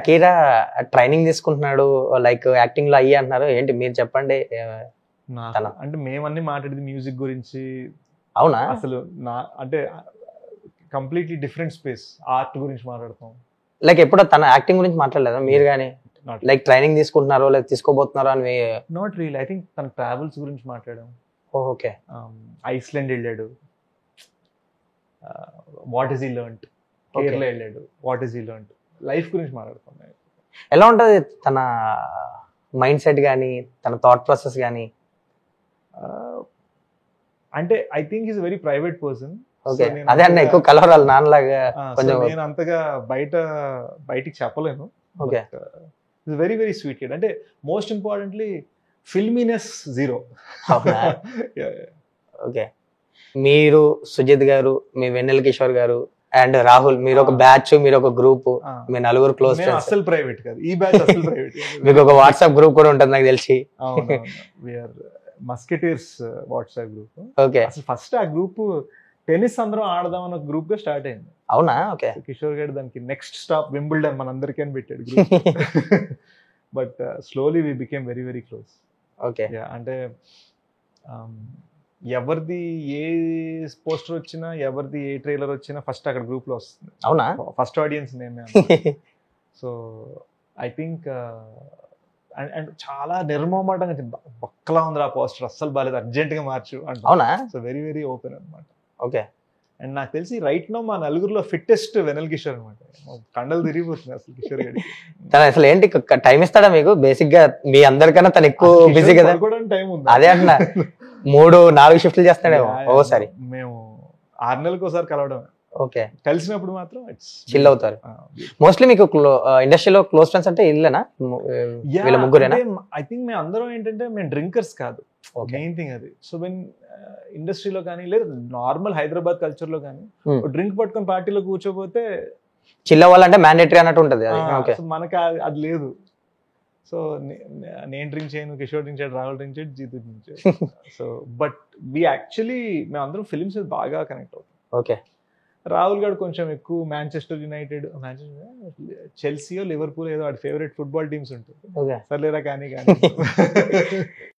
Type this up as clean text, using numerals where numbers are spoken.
Shakira training తీసుకుంటున్నాడు like acting లో అయ్యి అంటున్నారు, ఏంటి మీరు చెప్పండి. అంటే మేమన్నీ మాట్లాడేది మ్యూజిక్ గురించి. అవునా? అసలు అంటే కంప్లీట్లీ డిఫరెంట్ స్పేస్, ఆర్ట్ గురించి మాట్లాడతాం. లైక్ ఎప్పుడో తన యాక్టింగ్ గురించి మాట్లాడలేదా మీరు కానీ? లైక్ ట్రైనింగ్ తీసుకుంటున్నారో లేదా తీసుకోబోతున్నారో అని? Not real. ఐ థింక్ తన ట్రావెల్స్ గురించి మాట్లాడాం. ఓకే. ఐస్లాండ్ వెళ్ళాడు, what is he learned. Kerala వెళ్ళాడు, what is he learned. Life గురించి మాట్లాడతాం. ఎలా ఉంటుంది తన మైండ్ సెట్ కానీ తన థాట్ ప్రాసెస్ కానీ? అంటే I think is very private person. అదే అన్న, ఎక్కువ కలవరాలు నాన్నలాగా కొంచెం. నేను అంతగా బయటికి చెప్పలేను. Okay. Very very sweet kid. అంటే మోస్ట్ ఇంపార్టెంట్లీ ఫిల్మీనెస్ జీరో. ఓకే. మీరు, సుజిత్ గారు, మీ వెన్నెల కిషోర్ గారు అండ్ రాహుల్, మీరు ఒక బ్యాచ్, మీరు ఒక గ్రూప్, మీ నలుగురు క్లోజ్ ఫ్రెండ్స్. అసలు ప్రైవేట్ కాదు ఈ బ్యాచ్, అసలు ప్రైవేట్. మీకు ఒక వాట్సాప్ గ్రూప్ కూడా ఉంటుంది నాకు తెలిసి. మస్కెటీర్స్ వాట్సాప్ గ్రూప్. ఓకే. అసలు ఫస్ట్ ఆ గ్రూప్ టెన్నిస్ అందరం ఆడదాం అన్న గ్రూప్ గా స్టార్ట్ అయింది. అవునా? ఓకే. కిషోర్ గారు దానికి నెక్స్ట్ స్టాప్ వింబుల్డన్ మనందరికీ అని పెట్టాడు group. But slowly we became very very close. Okay. అంటే ఎవరిది ఏ పోస్టర్ వచ్చినా, ఎవరిది ఏ ట్రైలర్ వచ్చినా ఫస్ట్ అక్కడ గ్రూప్ లో వస్తుంది. అవునా? ఫస్ట్ ఆడియన్స్ నేనే. సో ఐ థింక్ అండ్ చాలా నిర్మమాటంగా బక్కలా ఉంది ఆ పోస్టర్, అస్సలు బాగాలేదు, అర్జెంట్ గా మార్చు అంటే. అవునా? సో వెరీ వెరీ ఓపెన్ అనమాట. ఓకే. అండ్ నాకు తెలిసి రైట్ నో మా నలుగురులో ఫిట్టెస్ట్ వెనల్ కిషోర్ అనమాట. కండలు తిరిగిపోతుంది అసలు కిషోర్ గారికి. తను అసలు ఏంటి టైం ఇస్తాడా మీకు? బేసిక్ గా మీ అందరికన్నా తను ఎక్కువ బిజీ కదా. టైం ఉంది. అదే అంటున్నా, 3-4 షిఫ్ట్లు చేస్తాడేమో ఓసారి. మేము 6 నెలలకు ఒకసారి కలవడం. ఓకే. కలిసినప్పుడు మాత్రం చిల్ అవుతారు. మోస్ట్లీ మీకు ఇండస్ట్రీలో క్లోజ్ ఫ్రెండ్స్ అంటే ఇల్లేనా, వీళ్ళ ముగ్గురేనా? ఐ థింక్ మేము అందరం ఏంటంటే మేము డ్రింకర్స్ కాదు, మెయిన్ థింగ్ అది. సో వెన్ ఇండస్ట్రీలో కానీ లేదా నార్మల్ హైదరాబాద్ కల్చర్ లో కానీ డ్రింక్ పట్టుకొని పార్టీలో కూర్చోపోతే చిల్ అవ్వాలంటే మ్యాండేటరీ అన్నట్టు ఉంటుంది. మనకి అది లేదు. సో నేను డ్రింక్ చేయను, కిషోర్ డ్రింక్ చేయడు, రాహుల్ డ్రింక్ చేయడు, జీతు డ్రింక్ చేయడు. సో బట్ వి యాక్చువల్లీ మేము అందరం ఫిలిమ్స్ బాగా కనెక్ట్ అవుతాం. ఓకే. రాహుల్ గారు కొంచెం ఎక్కువ మాంచెస్టర్ యునైటెడ్, చెల్సియో లివర్పూల్ ఏదో వాడి ఫేవరెట్ ఫుట్బాల్ టీమ్స్ ఉంటుంది. సర్లేరా కానీ